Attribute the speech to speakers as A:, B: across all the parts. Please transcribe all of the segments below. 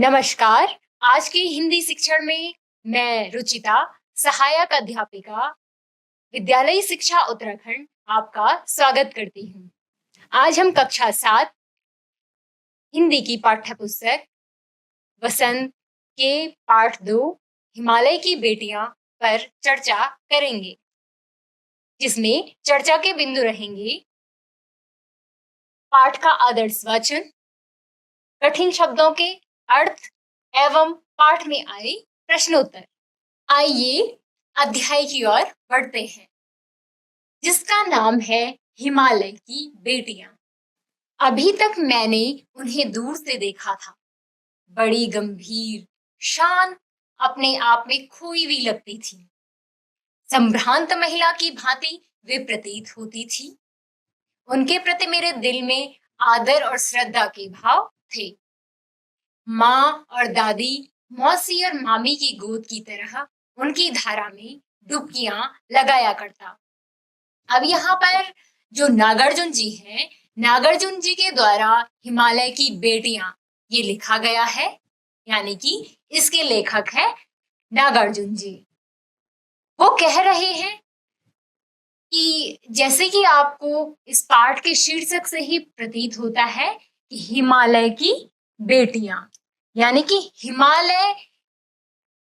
A: नमस्कार। आज की हिंदी शिक्षण में मैं रुचिता, सहायक अध्यापिका, विद्यालयी शिक्षा उत्तराखंड आपका स्वागत करती हूँ। आज हम कक्षा 7 हिंदी की पाठ्य पुस्तक वसंत के पाठ 2 हिमालय की बेटियां पर चर्चा करेंगे, जिसमें चर्चा के बिंदु रहेंगे पाठ का आदर्श वाचन, कठिन शब्दों के अर्थ एवं पाठ में आए प्रश्नोत्तर। आइए अध्याय की ओर बढ़ते हैं, जिसका नाम है हिमालय की बेटियां। अभी तक मैंने उन्हें दूर से देखा था। बड़ी गंभीर, शांत, अपने आप में खोई हुई लगती थी। संभ्रांत महिला की भांति वे प्रतीत होती थी। उनके प्रति मेरे दिल में आदर और श्रद्धा के भाव थे। माँ और दादी, मौसी और मामी की गोद की तरह उनकी धारा में डुबकियां लगाया करता। अब यहाँ पर जो नागार्जुन जी हैं, नागार्जुन जी के द्वारा हिमालय की बेटियां ये लिखा गया है, यानी कि इसके लेखक है नागार्जुन जी। वो कह रहे हैं कि जैसे कि आपको इस पाठ के शीर्षक से ही प्रतीत होता है कि हिमालय की बेटियां, यानी कि हिमालय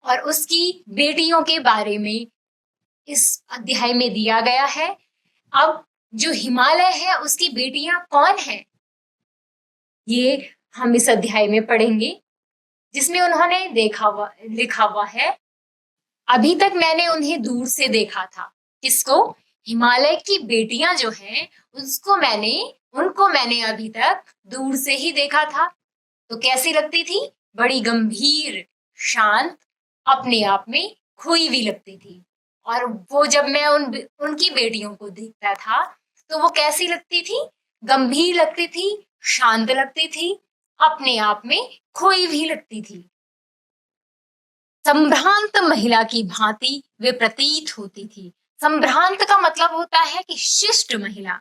A: और उसकी बेटियों के बारे में इस अध्याय में दिया गया है। अब जो हिमालय है उसकी बेटियां कौन है, ये हम इस अध्याय में पढ़ेंगे, जिसमें उन्होंने लिखा हुआ है, अभी तक मैंने उन्हें दूर से देखा था। किसको? हिमालय की बेटियां जो हैं उनको मैंने अभी तक दूर से ही देखा था। तो कैसी लगती थी? बड़ी गंभीर, शांत, अपने आप में खोई हुई लगती थी। और वो जब मैं उनकी बेटियों को देखता था तो वो कैसी लगती थी? गंभीर लगती थी, शांत लगती थी, अपने आप में खोई हुई लगती थी। संभ्रांत महिला की भांति वे प्रतीत होती थी। संभ्रांत का मतलब होता है कि शिष्ट महिला,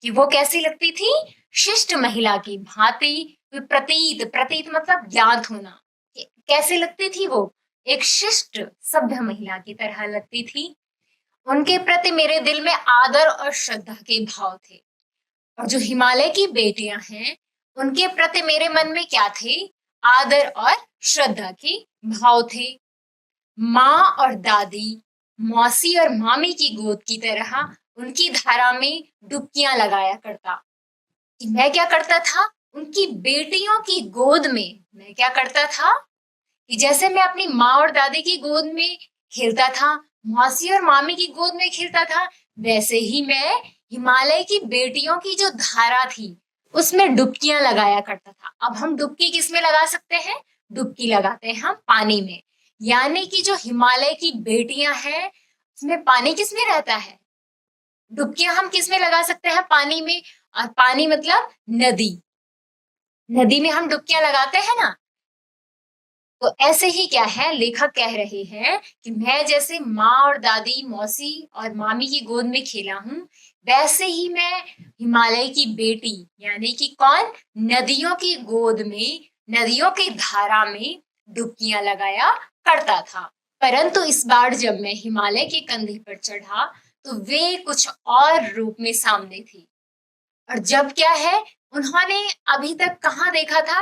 A: कि वो कैसी लगती थी? शिष्ट महिला की भांति वे प्रतीत मतलब ज्ञात होना। कैसे लगती थी वो? एक शिष्ट सभ्य महिला की तरह लगती थी। उनके प्रति मेरे दिल में आदर और श्रद्धा के भाव थे। और जो हिमालय की बेटियां हैं उनके प्रति मेरे मन में क्या थे? आदर और श्रद्धा के भाव थे। माँ और दादी, मौसी और मामी की गोद की तरह उनकी धारा में डुबकियां लगाया करता। कि मैं क्या करता था? उनकी बेटियों की गोद में मैं क्या करता था कि जैसे मैं अपनी माँ और दादी की गोद में खेलता था, मौसी और मामी की गोद में खेलता था, वैसे ही मैं हिमालय की बेटियों की जो धारा थी उसमें डुबकियां लगाया करता था। अब हम डुबकी किस में लगा सकते हैं? डुबकी लगाते हैं हम पानी में। यानी कि जो हिमालय की बेटियां हैं उसमें पानी किस में रहता है? डुबकियां हम किस में लगा सकते हैं? पानी में। और पानी मतलब नदी। नदी में हम डुबकियां लगाते हैं ना। तो ऐसे ही क्या है, लेखक कह रहे हैं कि मैं जैसे माँ और दादी, मौसी और मामी की गोद में खेला हूं, वैसे ही मैं हिमालय की बेटी, यानी कि कौन? नदियों की गोद में, नदियों की धारा में डुबकियां लगाया करता था। परंतु इस बार जब मैं हिमालय के कंधे पर चढ़ा तो वे कुछ और रूप में सामने थी। और जब क्या है, उन्होंने अभी तक कहाँ देखा था?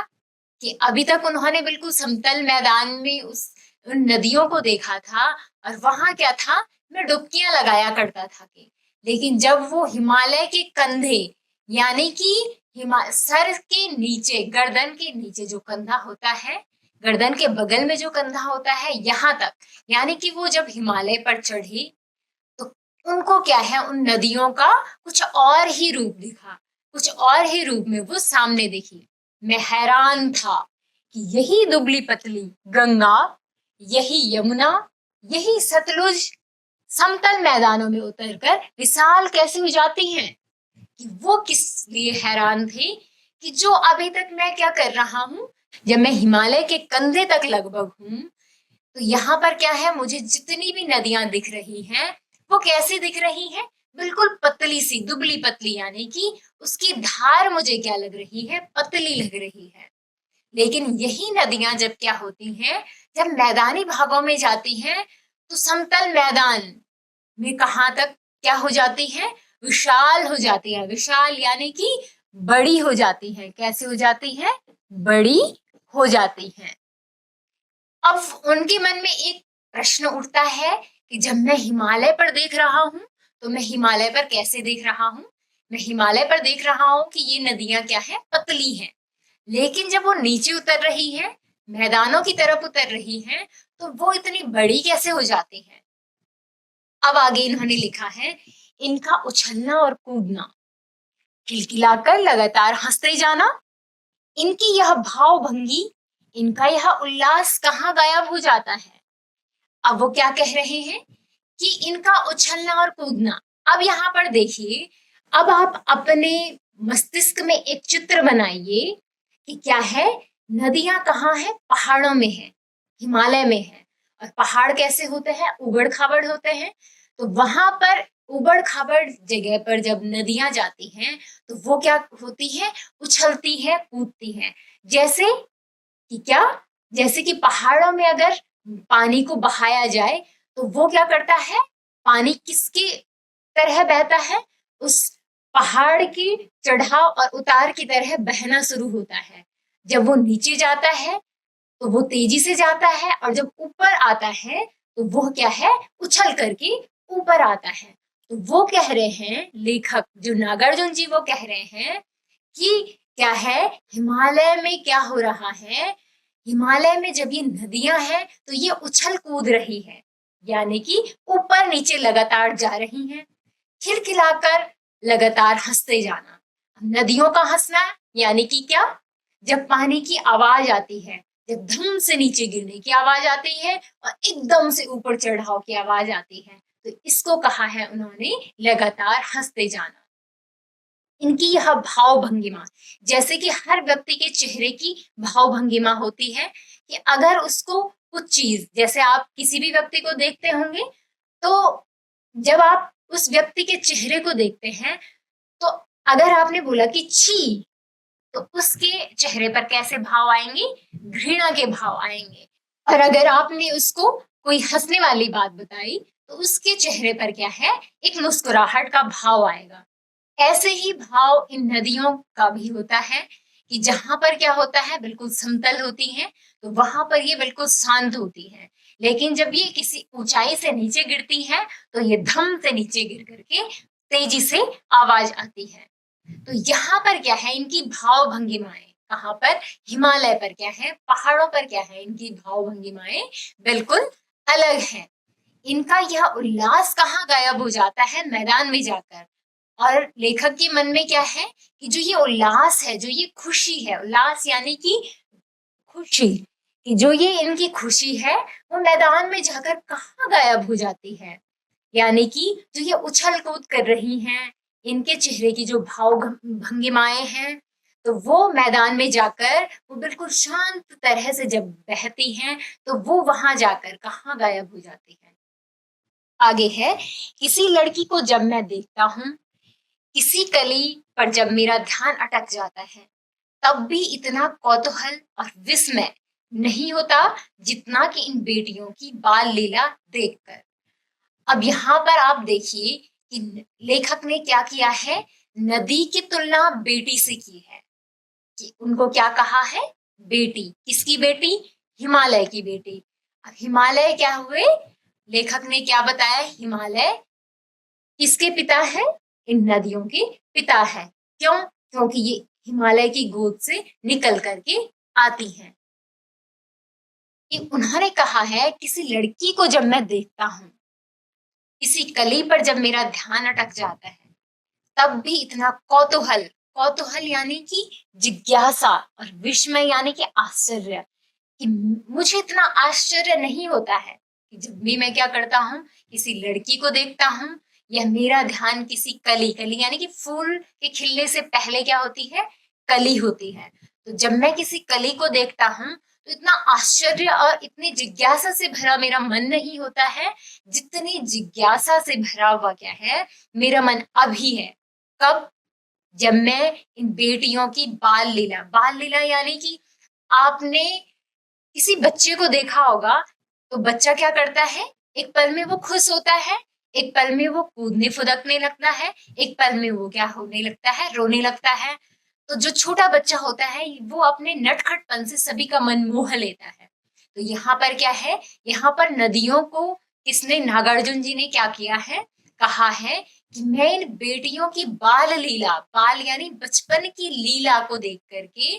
A: कि अभी तक उन्होंने बिल्कुल समतल मैदान में उन नदियों को देखा था और वहां क्या था? मैं डुबकियां लगाया करता था कि। लेकिन जब वो हिमालय के कंधे, यानी कि सर के नीचे, गर्दन के नीचे जो कंधा होता है, गर्दन के बगल में जो कंधा होता है, यहाँ तक, यानी कि वो जब हिमालय पर चढ़ी तो उनको क्या है, उन नदियों का कुछ और ही रूप दिखा। कुछ और ही रूप में वो सामने दिखी। मैं हैरान था कि यही दुबली पतली गंगा, यही यमुना, यही सतलुज समतल मैदानों में उतरकर विशाल कैसे हो जाती हैं। कि वो किस लिए हैरान थे कि जो अभी तक मैं क्या कर रहा हूं, जब मैं हिमालय के कंधे तक लगभग हूं तो यहाँ पर क्या है, मुझे जितनी भी नदियां दिख रही हैं वो कैसी दिख रही हैं? बिल्कुल पतली सी, दुबली पतली, यानी कि उसकी धार मुझे क्या लग रही है? पतली लग रही है। लेकिन यही नदियां जब क्या होती हैं, जब मैदानी भागों में जाती हैं तो समतल मैदान में कहाँ तक क्या हो जाती है, विशाल हो जाती है। विशाल यानी कि बड़ी हो जाती है। कैसे हो जाती है, बड़ी हो जाती है। अब उनके मन में एक प्रश्न उठता है कि जब मैं हिमालय पर देख रहा हूं, तो मैं हिमालय पर कैसे देख रहा हूं, मैं हिमालय पर देख रहा हूं कि ये नदियां क्या है, पतली हैं। लेकिन जब वो नीचे उतर रही है, मैदानों की तरफ उतर रही है, तो वो इतनी बड़ी कैसे हो जाती है। अब आगे इन्होंने लिखा है, इनका उछलना और कूदना, खिलखिलाकर लगातार हंसते जाना, इनकी यह भाव भंगी, इनका यह उल्लास कहाँ गायब हो जाता है। अब वो क्या कह रहे हैं कि इनका उछलना और कूदना। अब यहाँ पर देखिए, अब आप अपने मस्तिष्क में एक चित्र बनाइए कि क्या है, नदियां कहाँ है, पहाड़ों में है, हिमालय में है। और पहाड़ कैसे होते हैं, उबड़ खाबड़ होते हैं। तो वहां पर उबड़ खाबड़ जगह पर जब नदियां जाती हैं, तो वो क्या होती है, उछलती है, कूदती है। जैसे कि क्या, जैसे कि पहाड़ों में अगर पानी को बहाया जाए, तो वो क्या करता है, पानी किसकी तरह बहता है, उस पहाड़ की चढ़ाव और उतार की तरह बहना शुरू होता है। जब वो नीचे जाता है तो वो तेजी से जाता है, और जब ऊपर आता है तो वो क्या है, उछल करके ऊपर आता है। तो वो कह रहे हैं लेखक जो नागार्जुन जी, वो कह रहे हैं कि क्या है, हिमालय में क्या हो रहा है, हिमालय में जब ये नदियां हैं तो ये उछल कूद रही है, यानी कि ऊपर नीचे लगातार जा रही हैं, खिलखिलाकर लगातार हंसते जाना। नदियों का हंसना यानी कि क्या, जब पानी की आवाज आती है, जब धम से नीचे गिरने की आवाज आती है और एकदम से ऊपर चढ़ाव की आवाज आती है, तो इसको कहा है उन्होंने लगातार हंसते जाना। इनकी यह भाव भंगिमा, जैसे कि हर व्यक्ति के चेहरे की भाव भंगिमा होती है कि अगर उसको कुछ चीज, जैसे आप किसी भी व्यक्ति को देखते होंगे, तो जब आप उस व्यक्ति के चेहरे को देखते हैं, तो अगर आपने बोला कि छी, तो उसके चेहरे पर कैसे भाव आएंगे, घृणा के भाव आएंगे। और अगर आपने उसको कोई हंसने वाली बात बताई, तो उसके चेहरे पर क्या है, एक मुस्कुराहट का भाव आएगा। ऐसे ही भाव इन नदियों का भी होता है कि जहां पर क्या होता है, बिल्कुल समतल होती हैं, तो वहां पर ये बिल्कुल शांत होती है। लेकिन जब ये किसी ऊंचाई से नीचे गिरती है, तो ये धम से नीचे गिर करके तेजी से आवाज आती है। तो यहाँ पर क्या है, इनकी भाव भंगिमाएं, कहाँ पर, हिमालय पर क्या है, पहाड़ों पर क्या है, इनकी भाव भंगिमाएं बिल्कुल अलग है। इनका यह उल्लास कहाँ गायब हो जाता है, मैदान में जाकर। और लेखक के मन में क्या है कि जो ये उल्लास है, जो ये खुशी है, उल्लास यानी कि खुशी, कि जो ये इनकी खुशी है, वो मैदान में जाकर कहाँ गायब हो जाती है। यानी कि जो ये उछल कूद कर रही हैं, इनके चेहरे की जो भाव भंगिमाएं हैं, तो वो मैदान में जाकर वो बिल्कुल शांत तरह से जब बहती हैं, तो वो वहां जाकर कहाँ गायब हो जाती है। आगे है, किसी लड़की को जब मैं देखता हूँ, किसी कली पर जब मेरा ध्यान अटक जाता है, तब भी इतना कौतूहल और विस्मय नहीं होता जितना कि इन बेटियों की बाल लीला देखकर। अब यहाँ पर आप देखिए कि लेखक ने क्या किया है, नदी की तुलना बेटी से की है, कि उनको क्या कहा है, बेटी। किसकी बेटी, हिमालय की बेटी। अब हिमालय क्या हुए, लेखक ने क्या बताया, हिमालय किसके पिता है, इन नदियों के पिता है। क्यों, क्योंकि ये हिमालय की गोद से निकल करके आती हैं। उन्होंने कहा है, किसी लड़की को जब मैं देखता हूं, किसी कली पर जब मेरा ध्यान अटक जाता है, तब भी इतना कौतूहल, कौतूहल यानी कि जिज्ञासा, और विस्मय यानी कि आश्चर्य, कि मुझे इतना आश्चर्य नहीं होता है कि जब भी मैं क्या करता हूँ, किसी लड़की को देखता हूँ, या मेरा ध्यान किसी कली, कली यानी कि फूल के खिलने से पहले क्या होती है, कली होती है। तो जब मैं किसी कली को देखता हूँ, तो इतना आश्चर्य और इतनी जिज्ञासा से भरा मेरा मन नहीं होता है, जितनी जिज्ञासा से भरा हुआ क्या है, मेरा मन अभी है। कब, जब मैं इन बेटियों की बाल लीला, बाल लीला यानी कि आपने किसी बच्चे को देखा होगा तो बच्चा क्या करता है, एक पल में वो खुश होता है, एक पल में वो कूदने फुदकने लगता है, एक पल में वो क्या होने लगता है, रोने लगता है। तो जो छोटा बच्चा होता है वो अपने नटखटपन से सभी का मन मोह लेता है। तो यहाँ पर क्या है, यहाँ पर नदियों को किसने, नागार्जुन जी ने क्या किया है, कहा है कि मैं इन बेटियों की बाल लीला, बाल यानी बचपन की लीला को देख करके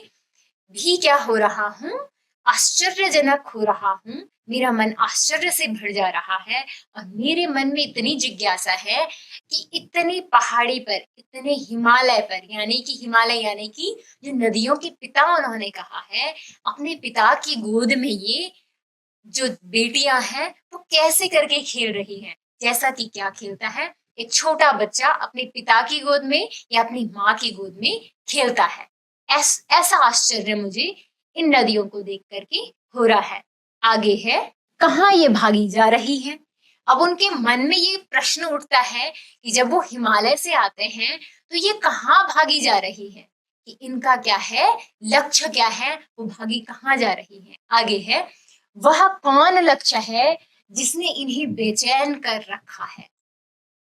A: भी क्या हो रहा हूँ, आश्चर्यजनक हो रहा हूँ, मेरा मन आश्चर्य से भर जा रहा है। और मेरे मन में इतनी जिज्ञासा है कि इतनी पहाड़ी पर, इतने हिमालय पर, यानी कि हिमालय यानी कि जो नदियों के पिता उन्होंने कहा है, अपने पिता की गोद में ये जो बेटियां हैं वो कैसे करके खेल रही हैं, जैसा कि क्या खेलता है, एक छोटा बच्चा अपने पिता की गोद में या अपनी माँ की गोद में खेलता है। ऐसा आश्चर्य मुझे इन नदियों को देख करके हो रहा है। आगे है, कहाँ ये भागी जा रही है। अब उनके मन में ये प्रश्न उठता है कि जब वो हिमालय से आते हैं तो ये कहाँ भागी जा रही है, कि इनका क्या है, लक्ष्य क्या है, वो भागी कहाँ जा रही है। आगे है, वह कौन लक्ष्य है जिसने इन्हें बेचैन कर रखा है।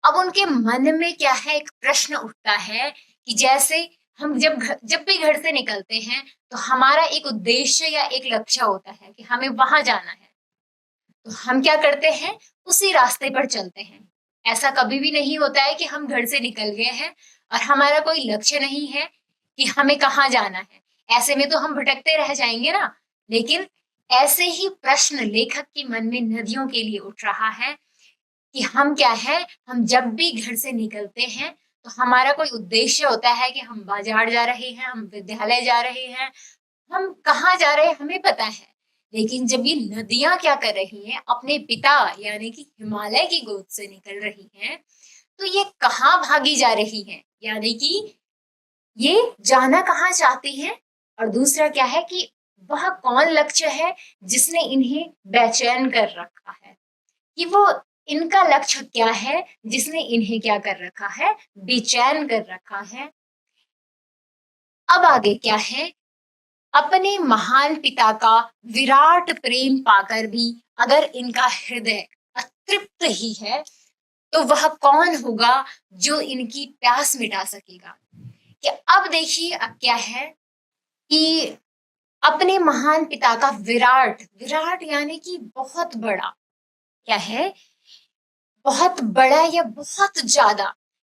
A: अब उनके मन में क्या है, एक प्रश्न उठता है कि जैसे हम जब भी घर से निकलते हैं तो हमारा एक उद्देश्य या एक लक्ष्य होता है कि हमें वहां जाना है, तो हम क्या करते हैं, उसी रास्ते पर चलते हैं। ऐसा कभी भी नहीं होता है कि हम घर से निकल गए हैं और हमारा कोई लक्ष्य नहीं है कि हमें कहाँ जाना है, ऐसे में तो हम भटकते रह जाएंगे ना। लेकिन ऐसे ही प्रश्न लेखक के मन में नदियों के लिए उठ रहा है कि हम क्या है, हम जब भी घर से निकलते हैं तो हमारा कोई उद्देश्य होता है कि हम बाजार जा रहे हैं, हम विद्यालय जा रहे हैं, हम कहाँ जा रहे हैं हमें पता है। लेकिन जब ये नदियां क्या कर रही हैं, अपने पिता यानी कि हिमालय की गोद से निकल रही हैं, तो ये कहाँ भागी जा रही हैं, यानी कि ये जाना कहाँ चाहती हैं। और दूसरा क्या है कि वह कौन लक्ष्य है जिसने इन्हें बेचैन कर रखा है, कि वो इनका लक्ष्य क्या है जिसने इन्हें क्या कर रखा है, बेचैन कर रखा है। अब आगे क्या है, अपने महान पिता का विराट प्रेम पाकर भी अगर इनका हृदय अतृप्त ही है तो वह कौन होगा जो इनकी प्यास मिटा सकेगा। कि अब देखिए, अब क्या है कि अपने महान पिता का विराट, विराट यानी कि बहुत बड़ा, क्या है, बहुत बड़ा या बहुत ज्यादा,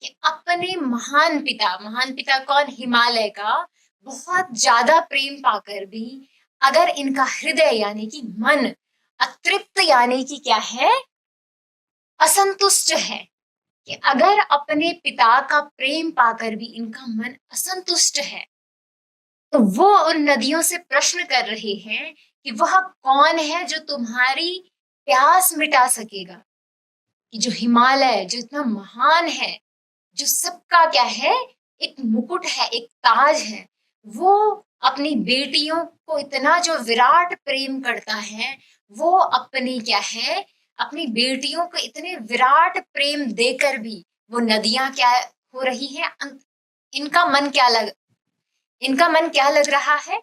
A: कि अपने महान पिता कौन, हिमालय का बहुत ज्यादा प्रेम पाकर भी अगर इनका हृदय यानी कि मन अतृप्त यानी कि क्या है, असंतुष्ट है, कि अगर अपने पिता का प्रेम पाकर भी इनका मन असंतुष्ट है तो वो उन नदियों से प्रश्न कर रहे हैं कि वह कौन है जो तुम्हारी प्यास मिटा सकेगा। कि जो हिमालय जो इतना महान है, जो सबका क्या है, एक मुकुट है, एक ताज है, वो अपनी बेटियों को इतना जो विराट प्रेम करता है, वो अपनी क्या है, अपनी बेटियों को इतने विराट प्रेम देकर भी वो नदियां क्या हो रही हैं, इनका मन क्या लग इनका मन क्या लग रहा है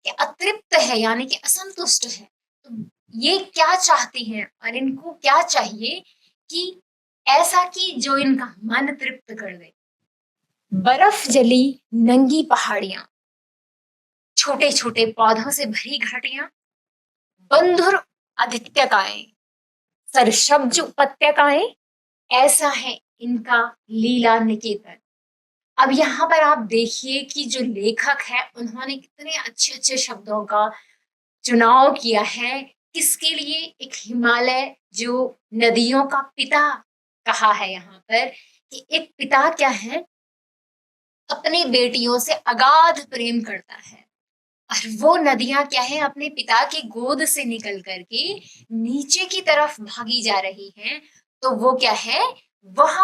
A: कि अतृप्त है, यानी कि असंतुष्ट है। तो ये क्या चाहती हैं और इनको क्या चाहिए कि ऐसा कि जो इनका मन तृप्त कर दे। बर्फ जली नंगी पहाड़ियां, छोटे छोटे पौधों से भरी घाटियां, बंधुर आदित्यकाएं, सरसब्ज उपत्यकाएं, ऐसा है इनका लीला निकेतन। अब यहाँ पर आप देखिए कि जो लेखक है उन्होंने कितने अच्छे अच्छे शब्दों का चुनाव किया है, किसके लिए, एक हिमालय जो नदियों का पिता कहा है यहाँ पर, कि एक पिता क्या है, अपनी बेटियों से अगाध प्रेम करता है। और वो नदियां क्या है, अपने पिता की गोद से निकल करके नीचे की तरफ भागी जा रही हैं। तो वो क्या है, वह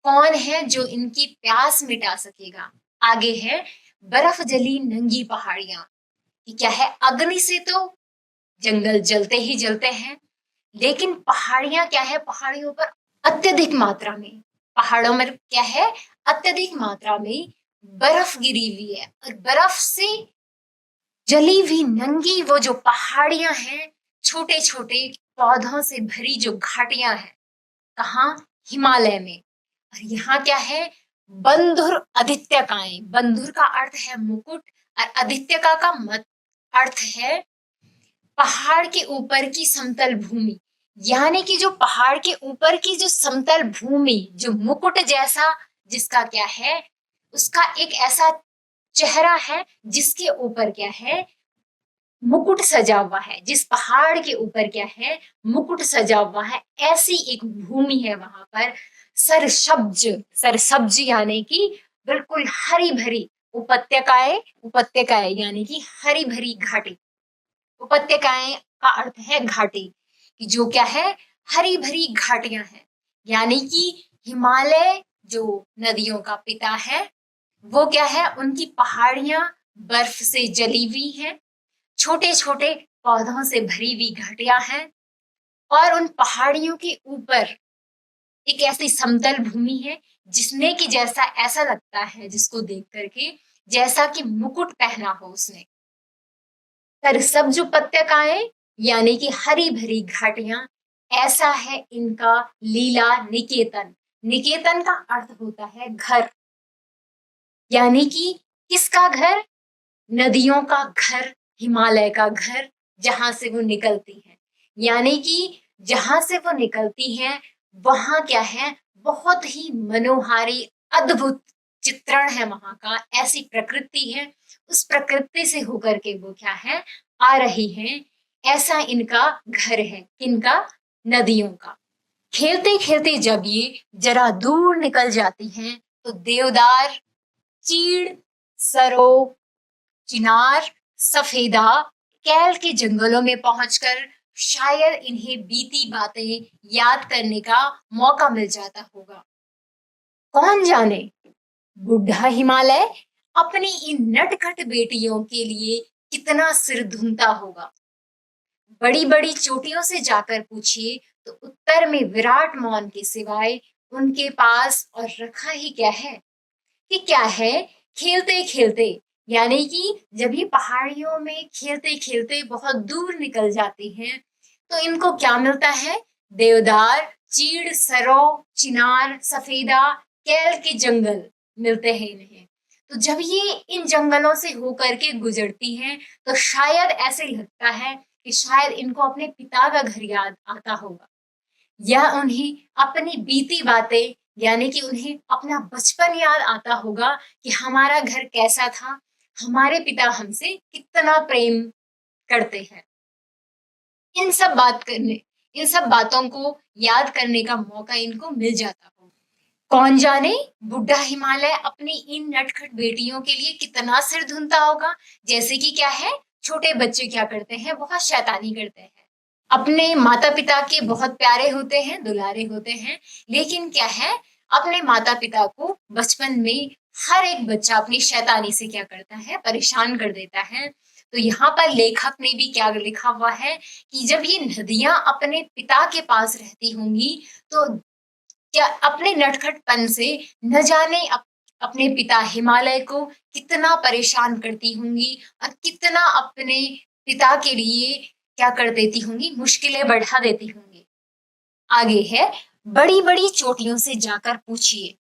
A: कौन है जो इनकी प्यास मिटा सकेगा। आगे है, बर्फ जली नंगी पहाड़ियां, कि क्या है, अग्नि से तो जंगल जलते ही जलते हैं, लेकिन पहाड़ियां क्या है, पहाड़ियों पर अत्यधिक मात्रा में, पहाड़ों में क्या है, अत्यधिक मात्रा में बर्फ गिरी हुई है। और बर्फ से जली हुई नंगी वो जो पहाड़ियां हैं, छोटे छोटे पौधों से भरी जो घाटियां हैं, कहाँ? हिमालय में। और यहाँ क्या है? बंधुर आदित्यकाएं। बंधुर का अर्थ है मुकुट और आदित्यका का मत अर्थ है पहाड़ के ऊपर की समतल भूमि। यानी कि जो पहाड़ के ऊपर की जो समतल भूमि, जो मुकुट जैसा, जिसका क्या है, उसका एक ऐसा चेहरा है जिसके ऊपर क्या है, मुकुट सजा हुआ है। जिस पहाड़ के ऊपर क्या है, मुकुट सजा हुआ है, ऐसी एक भूमि है वहां पर। सरसब्ज, सरसब्ज यानी कि बिल्कुल हरी भरी उपत्यकाएं। उपत्यकाएं यानी कि हरी भरी घाटी। उपत्यकाएं का अर्थ है घाटी, कि जो क्या है, हरी भरी घाटियां हैं। यानी कि हिमालय जो नदियों का पिता है, वो क्या है, उनकी पहाड़ियां बर्फ से जली हुई हैं, छोटे छोटे पौधों से भरी हुई घाटियां हैं, और उन पहाड़ियों के ऊपर एक ऐसी समतल भूमि है जिसने कि जैसा ऐसा लगता है जिसको देख करके, जैसा कि मुकुट पहना हो उसने। सरसब्ज उपत्यकाएं यानी कि हरी भरी घाटियां, ऐसा है इनका लीला निकेतन। निकेतन का अर्थ होता है घर। यानी कि किसका घर? नदियों का घर, हिमालय का घर, जहां से वो निकलती है। यानी कि जहां से वो निकलती है वहां क्या है, बहुत ही मनोहारी अद्भुत चित्रण है वहां का। ऐसी प्रकृति है, उस प्रकृति से होकर के वो क्या है, आ रही है। ऐसा इनका घर है। किनका? नदियों का। खेलते खेलते जब ये जरा दूर निकल जाती हैं तो देवदार, चीड़, सरो, चिनार, सफेदा, कैल के जंगलों में पहुंचकर शायद इन्हें बीती बातें याद करने का मौका मिल जाता होगा। कौन जाने, बुढ़ा हिमालय अपनी इन नटखट बेटियों के लिए कितना सिर धुनता होगा। बड़ी बड़ी चोटियों से जाकर पूछिए तो उत्तर में विराट मौन के सिवाय उनके पास और रखा ही क्या है। कि क्या है, खेलते खेलते, यानी कि जब ये पहाड़ियों में खेलते खेलते बहुत दूर निकल जाती हैं तो इनको क्या मिलता है? देवदार, चीड़, सरो, चिनार, सफेदा, कैल के जंगल मिलते हैं इन्हें। तो जब ये इन जंगलों से होकर के गुजरती हैं तो शायद ऐसे लगता है कि शायद इनको अपने पिता का घर याद आता होगा, या उन्हें अपनी बीती बातें, यानी कि उन्हें अपना बचपन याद आता होगा कि हमारा घर कैसा था, हमारे पिता हमसे कितना प्रेम करते हैं। इन सब बात करने इन सब बातों को याद करने का मौका इनको मिल जाता हो। कौन जाने, बुढ़ा हिमालय अपनी इन नटखट बेटियों के लिए कितना सिर धुनता होगा। जैसे कि क्या है, छोटे बच्चे क्या करते हैं, बहुत शैतानी करते हैं, अपने माता पिता के बहुत प्यारे होते हैं, दुलारे होते हैं, लेकिन क्या है, अपने माता पिता को बचपन में हर एक बच्चा अपनी शैतानी से क्या करता है, परेशान कर देता है। तो यहाँ पर लेखक ने भी क्या लिखा हुआ है कि जब ये नदियां अपने पिता के पास रहती होंगी तो क्या अपने नटखटपन से न जाने अपने पिता हिमालय को कितना परेशान करती होंगी और कितना अपने पिता के लिए क्या कर देती होंगी, मुश्किलें बढ़ा देती होंगी। आगे है, बड़ी बड़ी चोटियों से जाकर पूछिए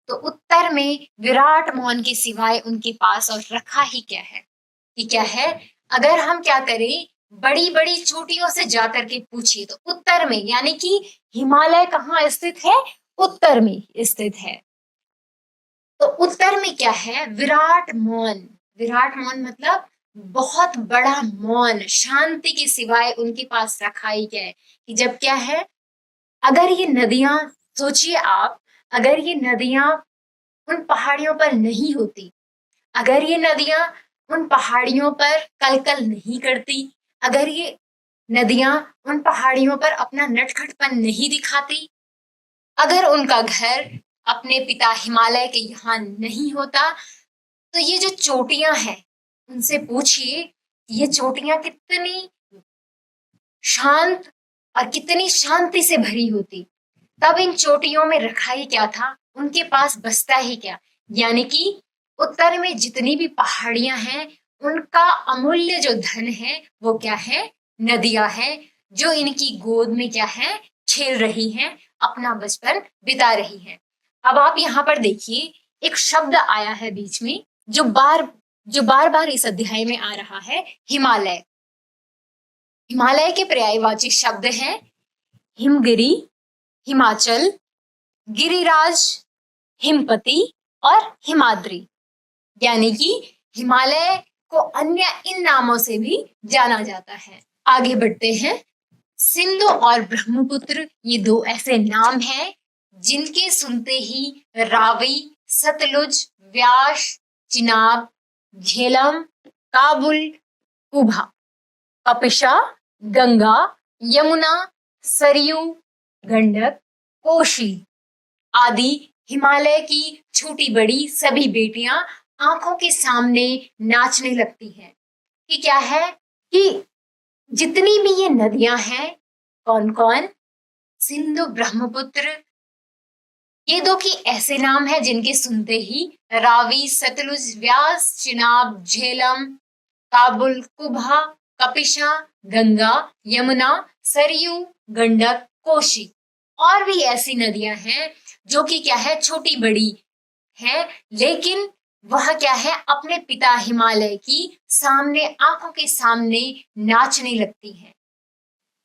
A: तो उत्तर में विराट मौन के सिवाय उनके पास और रखा ही क्या है। कि क्या है, अगर हम क्या करें, बड़ी बड़ी चोटियों से जाकर के पूछिए तो उत्तर में, यानी कि हिमालय कहाँ स्थित है, उत्तर में स्थित है। तो उत्तर में क्या है, विराट मौन। विराट मौन मतलब बहुत बड़ा मौन, शांति के सिवाय उनके पास रखा ही क्या है। कि जब क्या है, अगर ये नदियां, सोचिए आप, अगर ये नदियां उन पहाड़ियों पर नहीं होती, अगर ये नदियां उन पहाड़ियों पर कल नहीं करती, अगर ये नदियां उन पहाड़ियों पर अपना नटखटपन नहीं दिखाती, अगर उनका घर अपने पिता हिमालय के यहाँ नहीं होता, तो ये जो चोटियां हैं उनसे पूछिए, ये चोटियां कितनी शांत और कितनी शांति से भरी होती। तब इन चोटियों में रखा ही क्या था, उनके पास बसता ही क्या। यानी कि उत्तर में जितनी भी पहाड़ियां हैं उनका अमूल्य जो धन है वो क्या है, नदियां हैं, जो इनकी गोद में क्या है, खेल रही हैं, अपना बचपन बिता रही हैं। अब आप यहाँ पर देखिए, एक शब्द आया है बीच में जो बार बार इस अध्याय में आ रहा है, हिमालय। हिमालय के पर्यायवाची शब्द हैं हिमगिरी, हिमाचल, गिरिराज, हिमपति और हिमाद्री। यानी कि हिमालय को अन्य इन नामों से भी जाना जाता है। आगे बढ़ते हैं। सिंधु और ब्रह्मपुत्र ये दो ऐसे नाम हैं जिनके सुनते ही रावी, सतलुज, व्यास, चिनाब, झेलम, काबुल, कुभा, कपिशा, गंगा, यमुना, सरयू, गंडक, कोशी आदि हिमालय की छोटी बड़ी सभी बेटियां आंखों के सामने नाचने लगती हैं। कि क्या है कि जितनी भी ये नदियां हैं, कौन कौन, सिंधु, ब्रह्मपुत्र, ये दो की ऐसे नाम हैं जिनके सुनते ही रावी, सतलुज, व्यास, चिनाब, झेलम, काबुल, कुभा, कपिशा, गंगा, यमुना, सरयू, गंडक, कोशी और भी ऐसी नदियां हैं जो कि क्या है, छोटी बड़ी है, लेकिन वह क्या है, अपने पिता हिमालय की सामने, आंखों के सामने नाचने लगती हैं।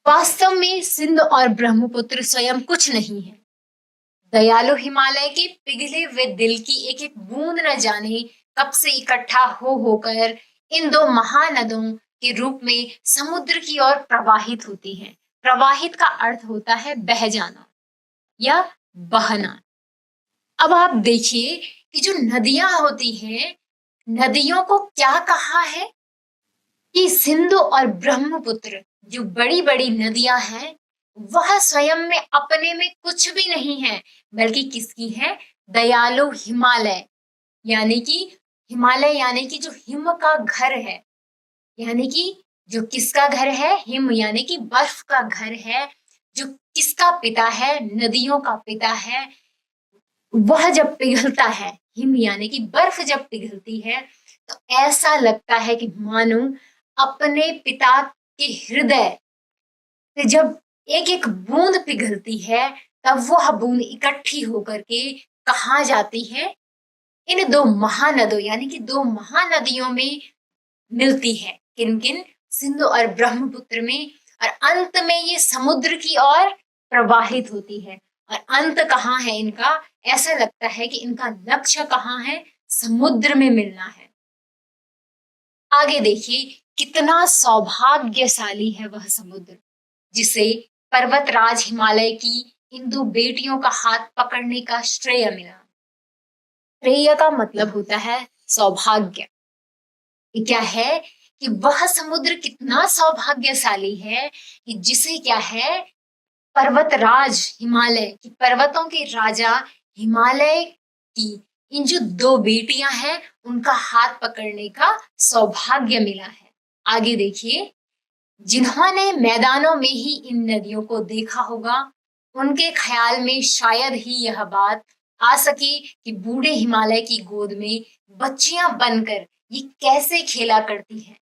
A: वास्तव में सिंध और ब्रह्मपुत्र स्वयं कुछ नहीं है। दयालु हिमालय के पिघले हुए दिल की एक एक बूंद न जाने कब से इकट्ठा हो होकर इन दो महानदों के रूप में समुद्र की ओर प्रवाहित होती हैं। प्रवाहित का अर्थ होता है बह जाना या बहना। अब आप देखिए कि जो नदियां होती हैं, नदियों को क्या कहा है कि सिंधु और ब्रह्मपुत्र जो बड़ी बड़ी नदियां हैं, वह स्वयं में अपने में कुछ भी नहीं है, बल्कि किसकी है, दयालु हिमालय। यानी कि हिमालय यानी कि जो हिम का घर है, यानी कि जो किसका घर है, हिम यानी कि बर्फ का घर है, जो किसका पिता है, नदियों का पिता है। वह जब पिघलता है, हिम यानी कि बर्फ जब पिघलती है, तो ऐसा लगता है कि मानो अपने पिता के हृदय से जब एक एक बूंद पिघलती है, तब वह बूंद इकट्ठी होकर के कहाँ जाती है, इन दो महानदों यानी कि दो महानदियों में मिलती है। किन किन, सिंधु और ब्रह्मपुत्र में, और अंत में ये समुद्र की ओर प्रवाहित होती है। और अंत कहाँ है इनका, ऐसा लगता है कि इनका लक्ष्य कहाँ है, समुद्र में मिलना है। आगे देखिए, कितना सौभाग्यशाली है वह समुद्र जिसे पर्वतराज हिमालय की इन दो बेटियों का हाथ पकड़ने का श्रेय मिला। श्रेय का मतलब होता है सौभाग्य। ये क्या है कि वह समुद्र कितना सौभाग्यशाली है कि जिसे क्या है, पर्वतराज हिमालय की, पर्वतों के राजा हिमालय की इन जो दो बेटियां हैं, उनका हाथ पकड़ने का सौभाग्य मिला है। आगे देखिए, जिन्होंने मैदानों में ही इन नदियों को देखा होगा, उनके ख्याल में शायद ही यह बात आ सके कि बूढ़े हिमालय की गोद में बच्चियां बनकर ये कैसे खेला करती हैं।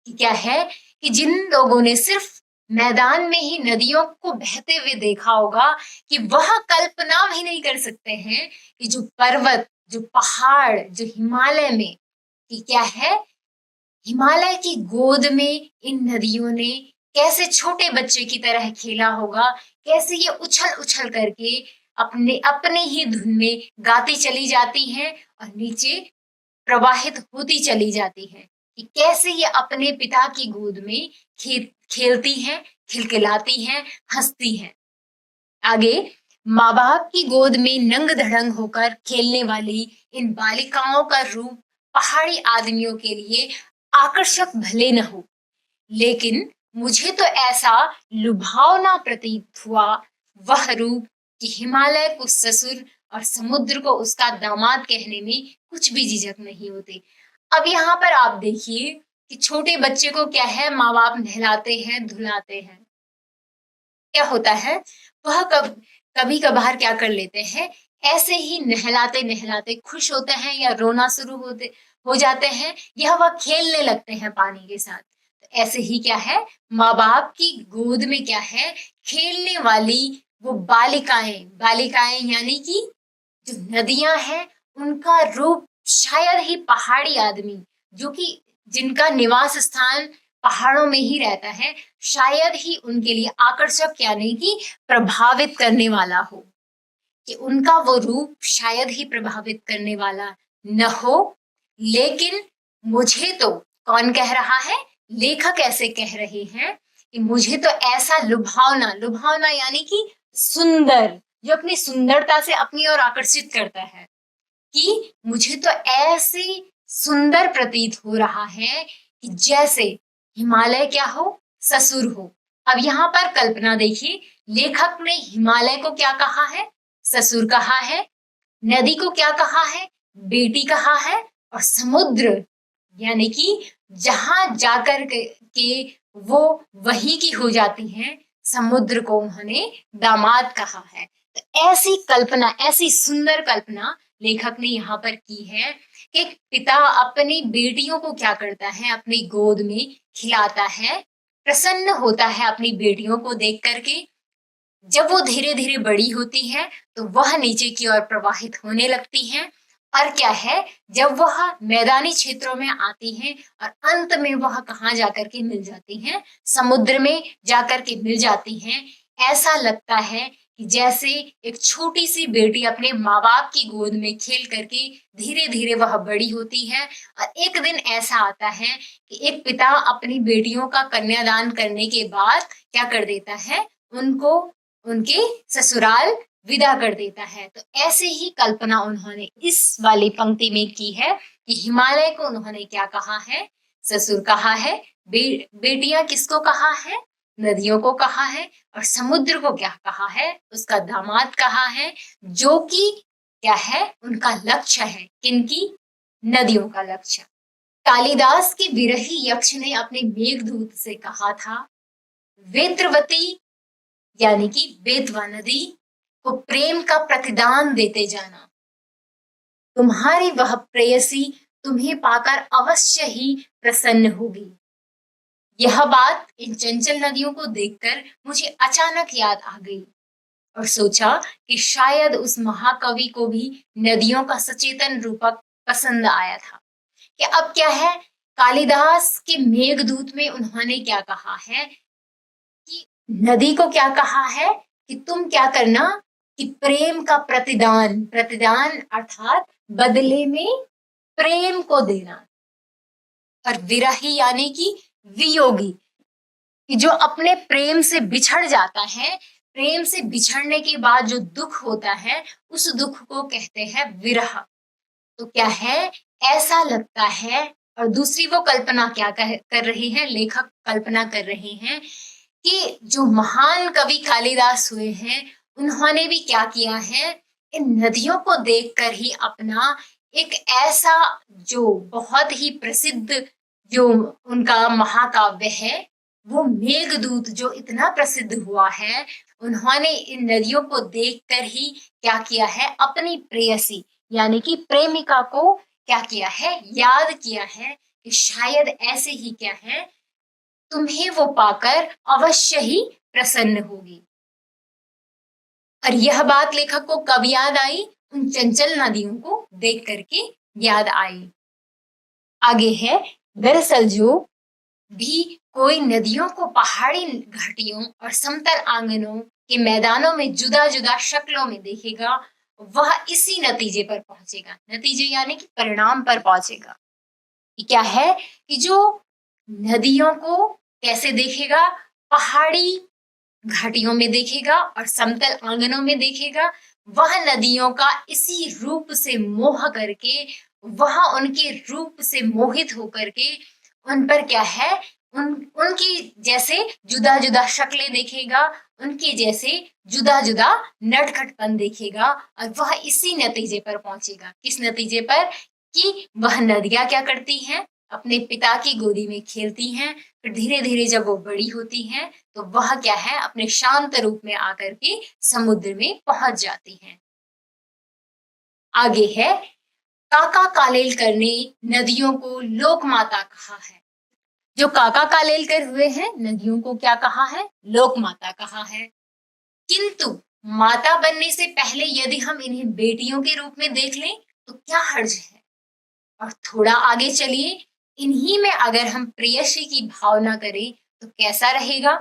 A: कि क्या है कि जिन लोगों ने सिर्फ मैदान में ही नदियों को बहते हुए देखा होगा, कि वह कल्पना भी नहीं कर सकते हैं कि जो पर्वत, जो पहाड़, जो हिमालय में, कि क्या है, हिमालय की गोद में इन नदियों ने कैसे छोटे बच्चे की तरह खेला होगा, कैसे ये उछल उछल करके अपने अपने ही धुन में गाती चली जाती हैं और नीचे प्रवाहित होती चली जाती हैं। कि कैसे ये अपने पिता की गोद में खेलती हैं, खिलखिलाती हैं, हंसती हैं। आगे, माँ बाप की गोद में नंग धड़ंग होकर खेलने वाली इन बालिकाओं का रूप पहाड़ी आदमियों के लिए आकर्षक भले न हो, लेकिन मुझे तो ऐसा लुभावना प्रतीत हुआ वह रूप कि हिमालय को ससुर और समुद्र को उसका दामाद कहने में कुछ भी झिझक नहीं होती। अब यहाँ पर आप देखिए कि छोटे बच्चे को क्या है, माँ बाप नहलाते हैं, धुलाते हैं। क्या होता है, वह कभी कभार क्या कर लेते हैं, ऐसे ही नहलाते नहलाते खुश होते हैं या रोना शुरू हो जाते हैं या वह खेलने लगते हैं पानी के साथ। तो ऐसे ही क्या है, माँ बाप की गोद में क्या है, खेलने वाली वो बालिकाएं, बालिकाएं यानी कि जो नदियां हैं, उनका रूप शायद ही पहाड़ी आदमी, जो कि जिनका निवास स्थान पहाड़ों में ही रहता है, शायद ही उनके लिए आकर्षक यानी कि प्रभावित करने वाला हो, कि उनका वो रूप शायद ही प्रभावित करने वाला न हो। लेकिन मुझे तो, कौन कह रहा है, लेखक ऐसे कह रहे हैं कि मुझे तो ऐसा लुभावना, लुभावना यानी कि सुंदर, जो अपनी सुंदरता से अपनी ओर आकर्षित करता है, कि मुझे तो ऐसे सुंदर प्रतीत हो रहा है कि जैसे हिमालय क्या हो, ससुर हो। अब यहाँ पर कल्पना देखिए, लेखक ने हिमालय को क्या कहा है, ससुर कहा है, नदी को क्या कहा है, बेटी कहा है, और समुद्र यानी कि जहां जाकर के वो वही की हो जाती हैं, समुद्र को उन्होंने दामाद कहा है। तो ऐसी कल्पना, ऐसी सुंदर कल्पना लेखक ने यहाँ पर की है कि पिता अपनी बेटियों को क्या करता है, अपनी गोद में खिलाता है, प्रसन्न होता है अपनी बेटियों को देख करके। जब वो धीरे धीरे बड़ी होती है तो वह नीचे की ओर प्रवाहित होने लगती हैं, और क्या है, जब वह मैदानी क्षेत्रों में आती हैं और अंत में वह कहाँ जाकर के मिल जाती हैं, समुद्र में जाकर के मिल जाती हैं। ऐसा लगता है कि जैसे एक छोटी सी बेटी अपने माँ बाप की गोद में खेल करके धीरे धीरे वह बड़ी होती है, और एक दिन ऐसा आता है कि एक पिता अपनी बेटियों का कन्यादान करने के बाद क्या कर देता है, उनको उनके ससुराल विदा कर देता है। तो ऐसे ही कल्पना उन्होंने इस वाली पंक्ति में की है कि हिमालय को उन्होंने क्या कहा है, ससुर कहा है, बेटियां किसको कहा है, नदियों को कहा है, और समुद्र को क्या कहा है, उसका दामाद कहा है, जो कि क्या है, उनका लक्ष्य है, किनकी, नदियों का लक्ष्य। कालिदास के विरही यक्ष ने अपने मेघदूत से कहा था, वेत्रवती यानी कि बेतवा नदी को प्रेम का प्रतिदान देते जाना, तुम्हारी वह प्रेयसी तुम्हें पाकर अवश्य ही प्रसन्न होगी। यह बात इन चंचल नदियों को देखकर मुझे अचानक याद आ गई, और सोचा कि शायद उस महाकवि को भी नदियों का सचेतन रूपक पसंद आया था। कि अब क्या है, कालिदास के मेघदूत में उन्होंने क्या कहा है कि नदी को क्या कहा है कि तुम क्या करना, कि प्रेम का प्रतिदान, प्रतिदान अर्थात बदले में प्रेम को देना, और विरही यानी कि वियोगी, कि जो अपने प्रेम से बिछड़ जाता है, प्रेम से बिछड़ने के बाद जो दुख होता है, उस दुख को कहते हैं विरह। तो क्या है, ऐसा लगता है, और दूसरी वो कल्पना क्या कर रहे हैं, लेखक कल्पना कर रहे हैं कि जो महान कवि कालिदास हुए हैं, उन्होंने भी क्या किया है, इन नदियों को देखकर ही अपना एक ऐसा जो बहुत ही प्रसिद्ध जो उनका महाकाव्य है, वो मेघदूत जो इतना प्रसिद्ध हुआ है, उन्होंने इन नदियों को देखकर ही क्या किया है, अपनी प्रेयसी यानी कि प्रेमिका को क्या किया है, याद किया है कि शायद ऐसे ही क्या है, तुम्हें वो पाकर अवश्य ही प्रसन्न होगी। और यह बात लेखक को कब याद आई, उन चंचल नदियों को देख करके याद आई। आगे है, दरअसल जो भी कोई नदियों को पहाड़ी घाटियों और समतल आंगनों के मैदानों में जुदा जुदा शक्लों में देखेगा, वह इसी नतीजे पर पहुंचेगा, नतीजे यानी कि परिणाम पर पहुंचेगा। क्या है कि जो नदियों को कैसे देखेगा, पहाड़ी घाटियों में देखेगा और समतल आंगनों में देखेगा, वह नदियों का इसी रूप से मोह करके, वह उनके रूप से मोहित होकर के उन पर क्या है, उनकी जैसे जुदा जुदा शक्लें देखेगा, उनके जैसे जुदा जुदा नटखटपन देखेगा, और वह इसी नतीजे पर पहुंचेगा। किस नतीजे पर, कि वह नदियां क्या करती हैं, अपने पिता की गोदी में खेलती हैं, फिर धीरे धीरे जब वो बड़ी होती हैं तो वह क्या है, अपने शांत रूप में आकर के समुद्र में पहुंच जाती हैं। आगे है, काका कालेलकर ने नदियों को लोक माता कहा है। जो काका कालेलकर हुए हैं, नदियों को क्या कहा है? लोक माता कहा है। किंतु माता बनने से पहले यदि हम इन्हें बेटियों के रूप में देख लें तो क्या हर्ज है? और थोड़ा आगे चलिए, इन्हीं में अगर हम प्रेयसी की भावना करें तो कैसा रहेगा?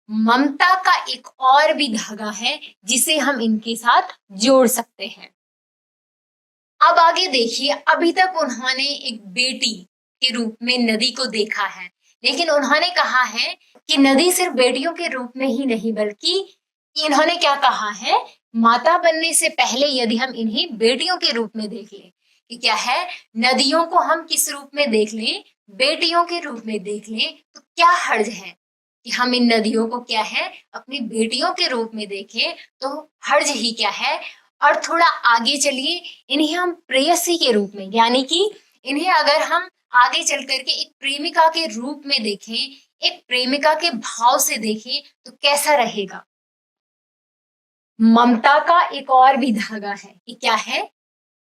A: ममता का एक और भी धागा है जिसे हम इनके साथ जोड़ सकते हैं। अब आगे देखिए, अभी तक उन्होंने एक बेटी के रूप में नदी को देखा है, लेकिन उन्होंने कहा है कि नदी सिर्फ बेटियों के रूप में ही नहीं, बल्कि इन्होंने क्या कहा है? माता बनने से पहले यदि हम इन्हें बेटियों के रूप में देख लें, कि क्या है, नदियों को हम किस रूप में देख लें? बेटियों के रूप में देख लें, तो क्या हर्ज है कि हम इन नदियों को क्या है, अपनी बेटियों के रूप में देखें? तो हर्ज ही क्या है? और थोड़ा आगे चलिए, इन्हें हम प्रेयसी के रूप में, यानी कि इन्हें अगर हम आगे चल करके एक प्रेमिका के रूप में देखें, एक प्रेमिका के भाव से देखें, तो कैसा रहेगा? ममता का एक और भी धागा है कि क्या है,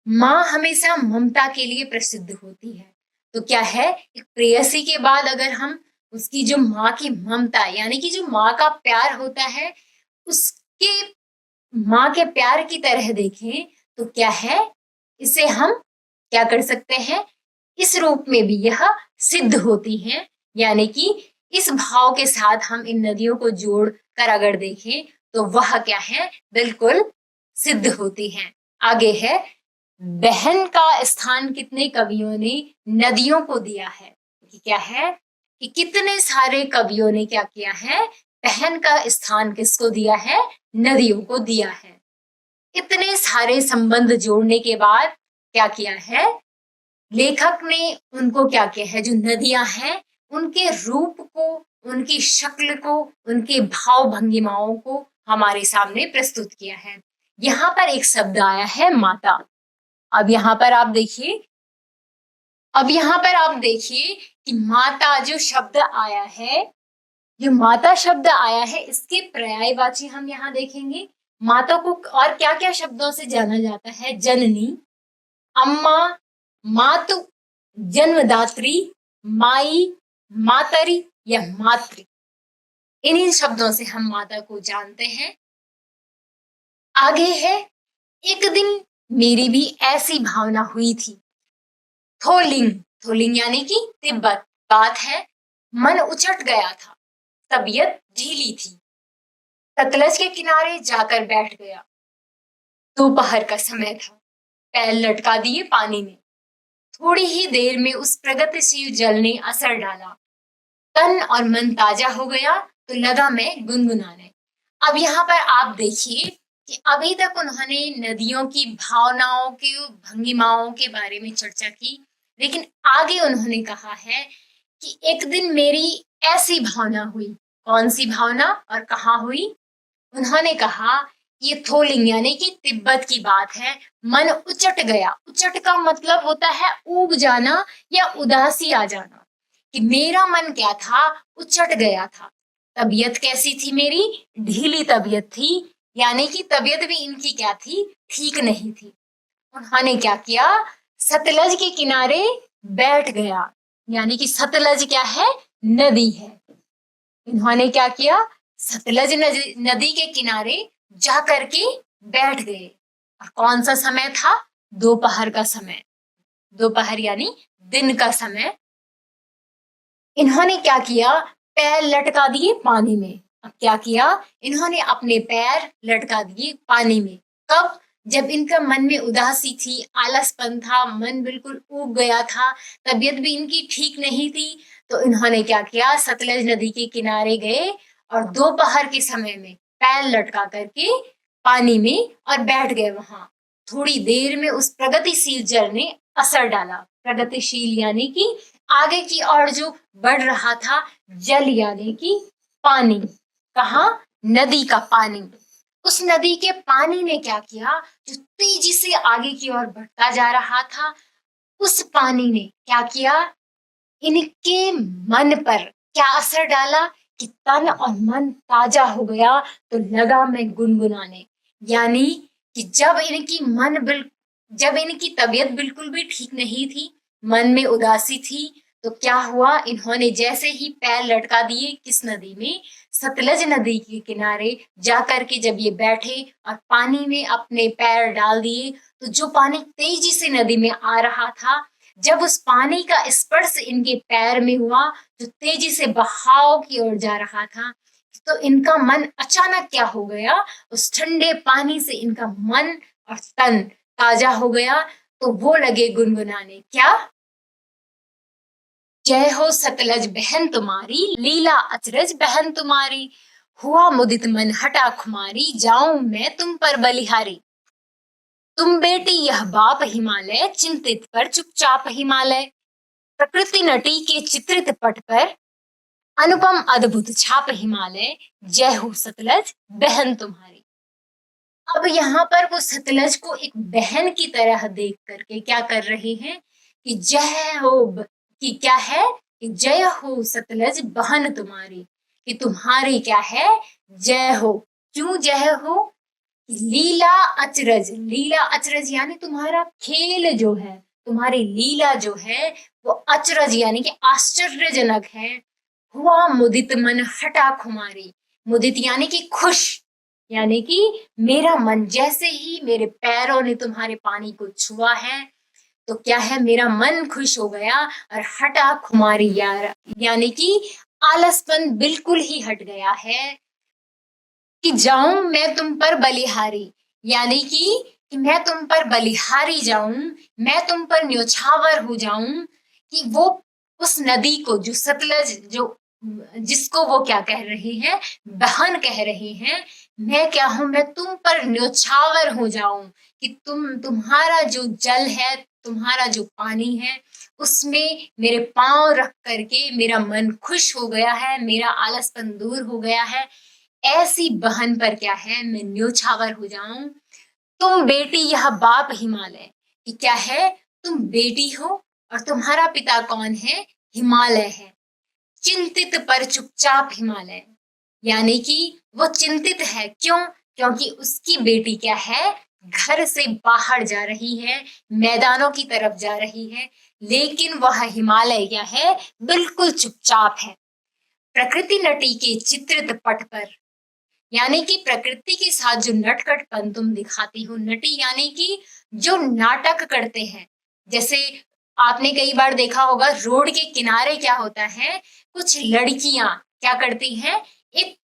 A: माँ हमेशा ममता के लिए प्रसिद्ध होती है। तो क्या है, एक प्रेयसी के बाद अगर हम उसकी जो माँ की ममता, यानी कि जो माँ का प्यार होता है, उसके माँ के प्यार की तरह देखें, तो क्या है, इसे हम क्या कर सकते हैं? इस रूप में भी यह सिद्ध होती है, यानी कि इस भाव के साथ हम इन नदियों को जोड़ कर अगर देखें तो वह क्या है, बिल्कुल सिद्ध होती है। आगे है, बहन का स्थान कितने कवियों ने नदियों को दिया है? कि क्या है कि कितने सारे कवियों ने क्या किया है? बहन का स्थान किसको दिया है? नदियों को दिया है। इतने सारे संबंध जोड़ने के बाद क्या किया है? लेखक ने उनको क्या किया है? जो नदियां हैं, उनके रूप को, उनकी शक्ल को, उनके भाव भंगिमाओं को हमारे सामने प्रस्तुत किया है। यहाँ पर एक शब्द आया है, माता। अब यहाँ पर आप देखिए, अब यहाँ पर आप देखिए कि माता जो शब्द आया है, जो माता शब्द आया है, इसके पर्यायवाची हम यहाँ देखेंगे। माता को और क्या क्या शब्दों से जाना जाता है? जननी, अम्मा, मातु, जन्मदात्री, माई, मातरी या मातृ। इन्हीं शब्दों से हम माता को जानते हैं। आगे है, एक दिन मेरी भी ऐसी भावना हुई थी। थोलिंग, थोलिंग यानी कि तिब्बत। बात है, मन उचट गया था, तबीयत ढीली थी, सतलज के किनारे जाकर बैठ गया। दोपहर का समय था, पैर लटका दिए पानी में। थोड़ी ही देर में उस प्रगतिशील जल ने असर डाला, तन और मन ताजा हो गया, तो लगा मैं गुनगुनाने। अब यहाँ पर आप देखिए कि अभी तक उन्होंने नदियों की भावनाओं के भंगिमाओं के बारे में चर्चा की, लेकिन आगे उन्होंने कहा है कि एक दिन मेरी ऐसी भावना हुई। कौन सी भावना और कहाँ हुई? उन्होंने कहा, ये थोलिंग यानी कि तिब्बत की बात है। मन उचट गया। उचट का मतलब होता है ऊब जाना या उदासी आ जाना, कि मेरा मन क्या था? उचट गया था। तबीयत कैसी थी मेरी? ढीली तबीयत थी, यानी कि तबीयत भी इनकी क्या थी? ठीक नहीं थी। उन्होंने क्या किया? सतलज के किनारे बैठ गया, यानी कि सतलज क्या है? नदी है। इन्होंने क्या किया? सतलज नदी के किनारे जा करके बैठ गए। और कौन सा समय था? दोपहर का समय। दोपहर यानी दिन का समय। इन्होंने क्या किया? पैर लटका दिए पानी में। अब क्या किया? इन्होंने अपने पैर लटका दिए पानी में। कब? जब इनका मन में उदासी थी, आलसपन था, मन बिल्कुल ऊब गया था, तबीयत भी इनकी ठीक नहीं थी, तो इन्होंने क्या किया? सतलज नदी के किनारे गए और दोपहर के समय में पैर लटका करके पानी में और बैठ गए वहां। थोड़ी देर में उस प्रगतिशील जल ने असर डाला। प्रगतिशील यानी कि आगे की ओर जो बढ़ रहा था, जल यानी कि पानी। कहा? नदी का पानी। उस नदी के पानी ने क्या किया? जो तेजी से आगे की ओर बढ़ता जा रहा था, उस पानी ने क्या किया? इनके मन पर क्या असर डाला कि तन और मन ताजा हो गया, तो लगा मैं गुनगुनाने। यानी कि जब इनकी मन जब इनकी तबीयत बिल्कुल भी ठीक नहीं थी, मन में उदासी थी, तो क्या हुआ, इन्होंने जैसे ही पैर लटका दिए किस नदी में, सतलज नदी के किनारे जाकर के जब ये बैठे और पानी में अपने पैर डाल दिए, तो जो पानी तेजी से नदी में आ रहा था, जब उस पानी का स्पर्श इनके पैर में हुआ, जो तेजी से बहाव की ओर जा रहा था, तो इनका मन अचानक क्या हो गया, उस ठंडे पानी से इनका मन और तन ताजा हो गया। तो वो लगे गुनगुनाने, क्या, जय हो सतलज बहन तुम्हारी, लीला अचरज बहन तुम्हारी, हुआ मुदित मन हटा खुमारी, जाऊं मैं तुम पर बलिहारी। तुम बेटी यह बाप हिमालय, चिंतित पर चुपचाप हिमालय, प्रकृति नटी के चित्रित पट पर, अनुपम अद्भुत छाप हिमालय, जय हो सतलज बहन तुम्हारी। अब यहाँ पर वो सतलज को एक बहन की तरह देख करके क्या कर रहे हैं कि जय हो, कि क्या है कि जय हो सतलज बहन तुम्हारी, कि तुम्हारी क्या है, जय हो। क्यों जय हो, लीला अचरज, लीला अचरज यानी तुम्हारा खेल जो है, तुम्हारी लीला जो है वो अचरज यानी कि आश्चर्यजनक है। हुआ मुदित मन हटा खुमारी, मुदित यानी कि खुश, यानी कि मेरा मन जैसे ही मेरे पैरों ने तुम्हारे पानी को छुआ है, तो क्या है, मेरा मन खुश हो गया, और हटा खुमारी यार यानी कि आलसपन बिल्कुल ही हट गया है, कि जाऊं मैं तुम पर बलिहारी, यानी कि मैं तुम पर बलिहारी जाऊं, मैं तुम पर न्योछावर हो जाऊं, कि वो उस नदी को, जो सतलज, जो जिसको वो क्या कह रहे हैं, बहन कह रहे हैं, मैं क्या हूं, मैं तुम पर न्योछावर हो जाऊं, कि तुम्हारा जो जल है, तुम्हारा जो पानी है, उसमें मेरे पांव रख करके मेरा मन खुश हो गया है, मेरा आलसपन दूर हो गया है, ऐसी बहन पर क्या है, मैं न्योछावर हो जाऊं। तुम बेटी यह बाप हिमालय, कि क्या है, तुम बेटी हो और तुम्हारा पिता कौन है, हिमालय है। चिंतित पर चुपचाप हिमालय, यानी कि वो चिंतित है, क्यों, क्योंकि उसकी बेटी क्या है, घर से बाहर जा रही है, मैदानों की तरफ जा रही है, लेकिन वह हिमालय क्या है, बिल्कुल चुपचाप है। प्रकृति नटी के चित्रित पट पर, यानी कि प्रकृति के साथ जो नटखटपन तुम दिखाती हो, नटी यानी कि जो नाटक करते हैं, जैसे आपने कई बार देखा होगा रोड के किनारे क्या होता है, कुछ लड़कियां क्या करती हैं, एक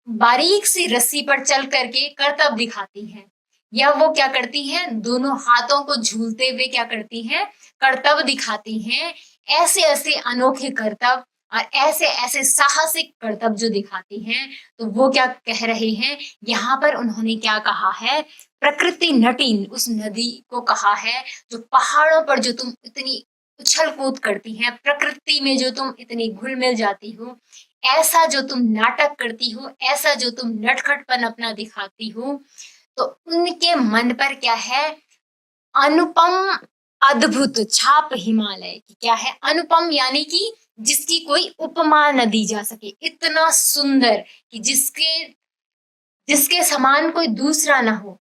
A: बारीक सी रस्सी पर चल करके करतब दिखाती हैं, या वो क्या करती हैं, दोनों हाथों को झूलते हुए क्या करती हैं, करतब दिखाती हैं। ऐसे ऐसे अनोखे करतब और ऐसे ऐसे साहसिक करतब जो दिखाती हैं, तो वो क्या कह रहे हैं, यहाँ पर उन्होंने क्या कहा है, प्रकृति नटी, उस नदी को कहा है, जो पहाड़ों पर जो तुम इतनी उछल कूद करती हैं, प्रकृति में जो तुम इतनी घुल मिल जाती हो, ऐसा जो तुम नाटक करती हो, ऐसा जो तुम नटखटपन अपना दिखाती हो, तो उनके मन पर क्या है, अनुपम अद्भुत छाप हिमालय, की क्या है, अनुपम यानी कि जिसकी कोई उपमा न दी जा सके, इतना सुंदर कि जिसके जिसके समान कोई दूसरा ना हो।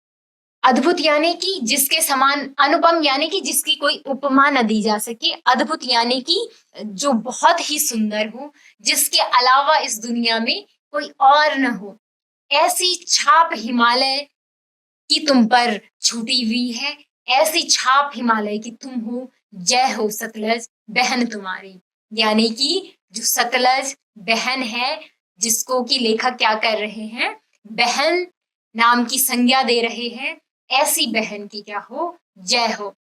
A: अद्भुत यानी कि जिसके समान, अनुपम यानी कि जिसकी कोई उपमा न दी जा सके, अद्भुत यानी कि जो बहुत ही सुंदर हो, जिसके अलावा इस दुनिया में कोई और न हो, ऐसी छाप हिमालय की तुम पर छूटी हुई है, ऐसी छाप हिमालय की तुम हो, जय हो सतलज बहन तुम्हारी, यानी कि जो सतलज बहन है, जिसको कि लेखक क्या कर रहे हैं, बहन नाम की संज्ञा दे रहे हैं, ऐसी बहन की क्या हो, जय हो।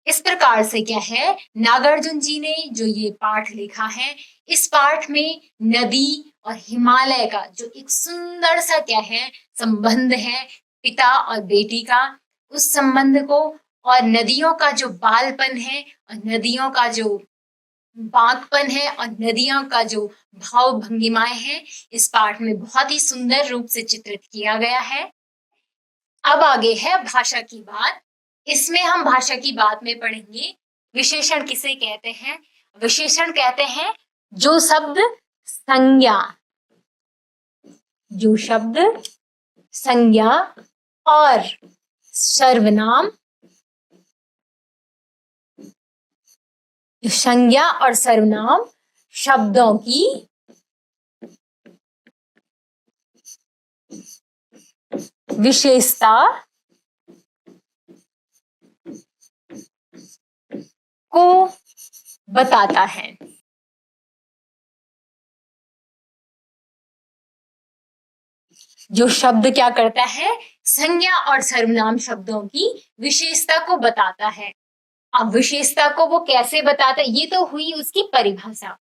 A: इस प्रकार से क्या है, नागार्जुन जी ने जो ये पाठ लिखा है, इस पाठ में नदी और हिमालय का जो एक सुंदर सा क्या है, संबंध है, पिता और बेटी का, उस संबंध को, और नदियों का जो बालपन है, और नदियों का जो बांकपन है, और नदियों का जो भाव भंगिमाएं हैं, इस पाठ में बहुत ही सुंदर रूप से चित्रित किया गया है। अब आगे है भाषा की बात। इसमें हम भाषा की बात में पढ़ेंगे विशेषण किसे कहते हैं। विशेषण कहते हैं जो शब्द संज्ञा, जो शब्द संज्ञा और सर्वनाम जो संज्ञा और सर्वनाम शब्दों की विशेषता को बताता है। जो शब्द क्या करता है, संज्ञा और सर्वनाम शब्दों की विशेषता को बताता है। अब विशेषता को वो कैसे बताता है, ये तो हुई उसकी परिभाषा।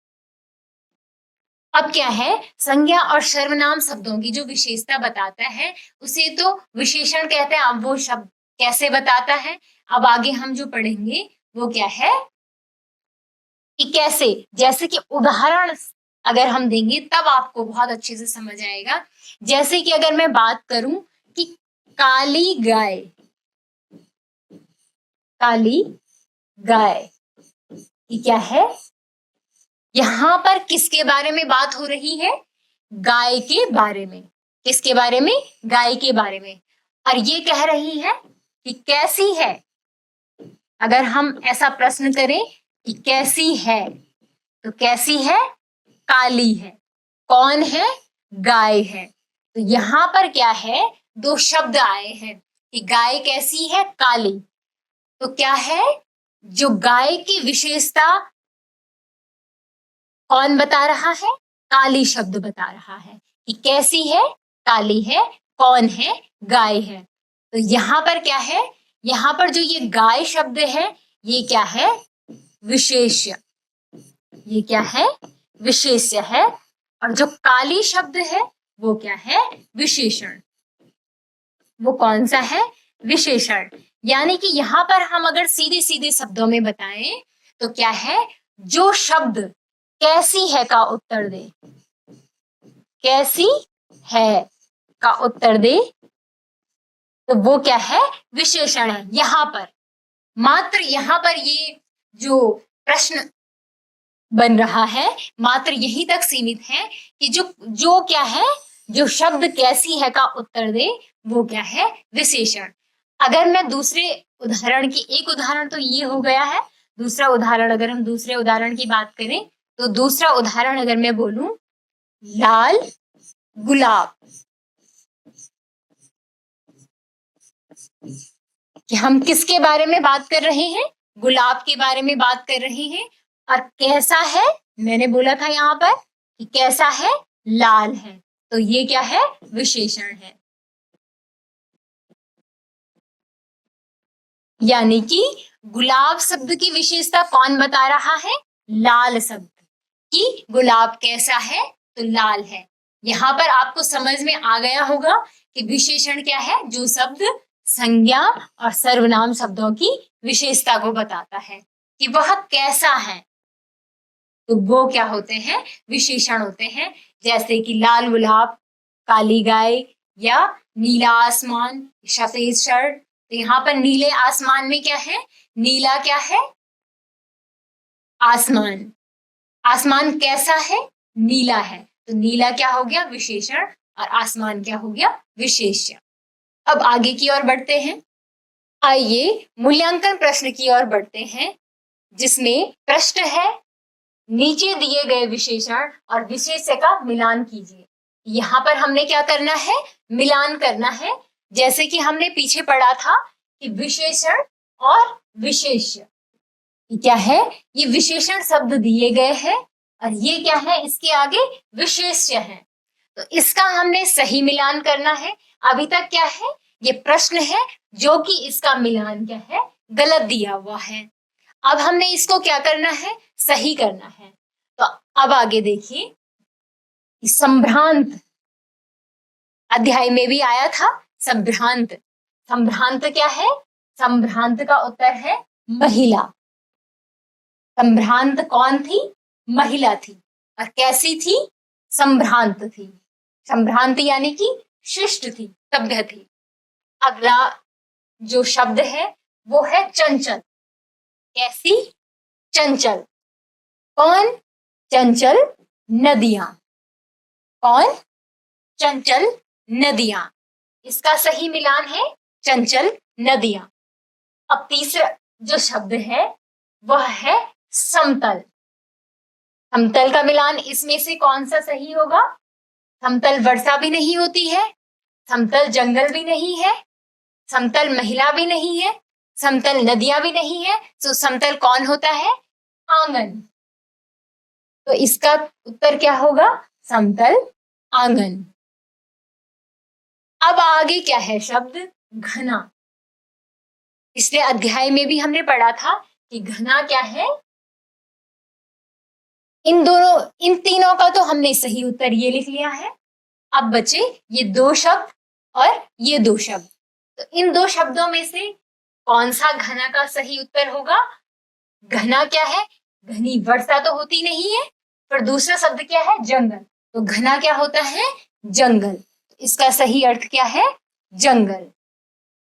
A: अब क्या है, संज्ञा और सर्वनाम शब्दों की जो विशेषता बताता है उसे तो विशेषण कहते हैं। अब वो शब्द कैसे बताता है, अब आगे हम जो पढ़ेंगे वो क्या है कि कैसे, जैसे कि उदाहरण अगर हम देंगे तब आपको बहुत अच्छे से समझ आएगा। जैसे कि अगर मैं बात करूं कि काली गाय, काली गाय ये क्या है, यहां पर किसके बारे में बात हो रही है, गाय के बारे में। किसके बारे में, गाय के बारे में। और ये कह रही है कि कैसी है। अगर हम ऐसा प्रश्न करें कि कैसी है, तो कैसी है, काली है। कौन है, गाय है। तो यहां पर क्या है, दो शब्द आए हैं कि गाय कैसी है, काली। तो क्या है, जो गाय की विशेषता कौन बता रहा है, काली शब्द बता रहा है कि कैसी है, काली है। कौन है, गाय है। तो यहां पर क्या है, यहां पर जो ये गाय शब्द है ये क्या है, विशेष्य। ये क्या है, विशेष्य है। और जो काली शब्द है वो क्या है, विशेषण। वो कौन सा है, विशेषण। यानी कि यहां पर हम अगर सीधे सीधे शब्दों में बताएं तो क्या है, जो शब्द कैसी है का उत्तर दे, कैसी है का उत्तर दे, तो वो क्या है, विशेषण है। यहां पर मात्र, यहां पर ये जो प्रश्न बन रहा है मात्र यहीं तक सीमित है कि जो जो क्या है, जो शब्द कैसी है का उत्तर दे वो क्या है, विशेषण। अगर मैं दूसरे उदाहरण की, एक उदाहरण तो ये हो गया है, दूसरा उदाहरण अगर हम दूसरे उदाहरण की बात करें तो दूसरा उदाहरण अगर मैं बोलूं लाल गुलाब, कि हम किसके बारे में बात कर रहे हैं, गुलाब के बारे में बात कर रहे हैं। और कैसा है, मैंने बोला था यहाँ पर कि कैसा है, लाल है। तो ये क्या है, विशेषण है। यानी कि गुलाब शब्द की विशेषता कौन बता रहा है, लाल शब्द, कि गुलाब कैसा है, तो लाल है। यहाँ पर आपको समझ में आ गया होगा कि विशेषण क्या है, जो शब्द संज्ञा और सर्वनाम शब्दों की विशेषता को बताता है कि वह कैसा है, तो वो क्या होते हैं, विशेषण होते हैं। जैसे कि लाल गुलाब, काली गाय, या नीला आसमान, सफेद शर्ट। तो यहाँ पर नीले आसमान में क्या है, नीला क्या है, आसमान। आसमान कैसा है, नीला है। तो नीला क्या हो गया, विशेषण, और आसमान क्या हो गया, विशेष्य। अब आगे की ओर बढ़ते हैं। आइए मूल्यांकन प्रश्न की ओर बढ़ते हैं, जिसमें प्रश्न है नीचे दिए गए विशेषण और विशेष्य का मिलान कीजिए। यहाँ पर हमने क्या करना है, मिलान करना है। जैसे कि हमने पीछे पढ़ा था कि विशेषण और विशेष्य क्या है, ये विशेषण शब्द दिए गए हैं और ये क्या है, इसके आगे विशेष्य है। तो इसका हमने सही मिलान करना है। अभी तक क्या है, ये प्रश्न है जो कि इसका मिलान क्या है, गलत दिया हुआ है। अब हमने इसको क्या करना है, सही करना है। तो अब आगे देखिए, संभ्रांत अध्याय में भी आया था, संभ्रांत। संभ्रांत क्या है, संभ्रांत का उत्तर है महिला। संभ्रांत कौन थी, महिला थी। और कैसी थी, संभ्रांत थी। संभ्रांत यानी कि शिष्ट थी, सभ्य थी। अगला जो शब्द है वो है चंचल। कैसी, चंचल। कौन, चंचल नदियां। कौन, चंचल नदियां। इसका सही मिलान है चंचल नदियां। अब तीसरा जो शब्द है वह है समतल। समतल का मिलान इसमें से कौन सा सही होगा? समतल वर्षा भी नहीं होती है, समतल जंगल भी नहीं है, समतल महिला भी नहीं है, समतल नदियां भी नहीं है, तो समतल कौन होता है? आंगन। तो इसका उत्तर क्या होगा? समतल आंगन। अब आगे क्या है शब्द? घना। पिछले अध्याय में भी हमने पढ़ा था कि घना क्या है। इन तीनों का तो हमने सही उत्तर ये लिख लिया है। अब बचे ये दो शब्द और ये दो शब्द। तो इन दो शब्दों में से कौन सा घना का सही उत्तर होगा? घना क्या है? घनी वर्षा तो होती नहीं है, पर दूसरा शब्द क्या है? जंगल। तो घना क्या होता है? जंगल। इसका सही अर्थ क्या है? जंगल।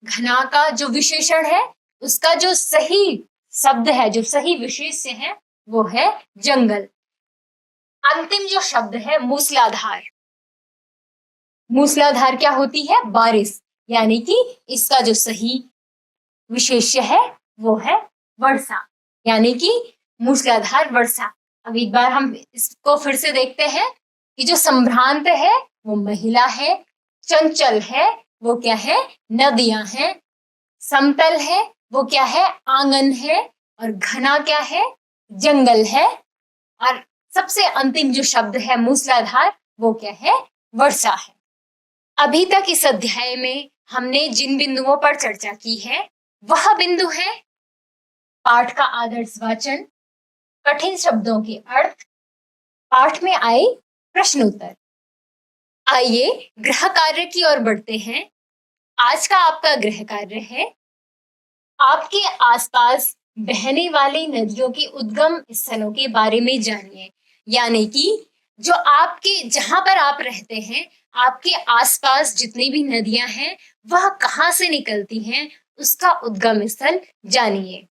A: घना का जो विशेषण है, उसका जो सही शब्द है, जो सही विशेष्य है, वो है जंगल। अंतिम जो शब्द है मूसलाधार। मूसलाधार क्या होती है? बारिश। यानी कि इसका जो सही विशेष्य है वो है वर्षा, यानी कि मूसलाधार वर्षा। अब एक बार हम इसको फिर से देखते हैं कि जो संभ्रांत है वो महिला है, चंचल है वो क्या है? नदियां हैं, समतल है वो क्या है? आंगन है, और घना क्या है? जंगल है, और सबसे अंतिम जो शब्द है मूसलाधार वो क्या है? वर्षा है। अभी तक इस अध्याय में हमने जिन बिंदुओं पर चर्चा की है वह बिंदु है पाठ का आदर्श वाचन, कठिन शब्दों के अर्थ, पाठ में आए प्रश्नोत्तर। आइए गृह कार्य की ओर बढ़ते हैं। आज का आपका गृह कार्य है आपके आसपास बहने वाली नदियों के उद्गम स्थलों के बारे में जानिए। यानी कि जो आपके जहां पर आप रहते हैं, आपके आसपास जितनी भी नदियां हैं वह कहाँ से निकलती हैं, उसका उद्गम स्थल जानिए।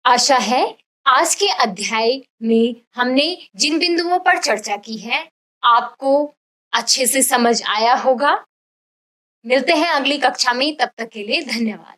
A: आशा है आज के अध्याय में हमने जिन बिंदुओं पर चर्चा की है आपको अच्छे से समझ आया होगा। मिलते हैं अगली कक्षा में, तब तक के लिए धन्यवाद।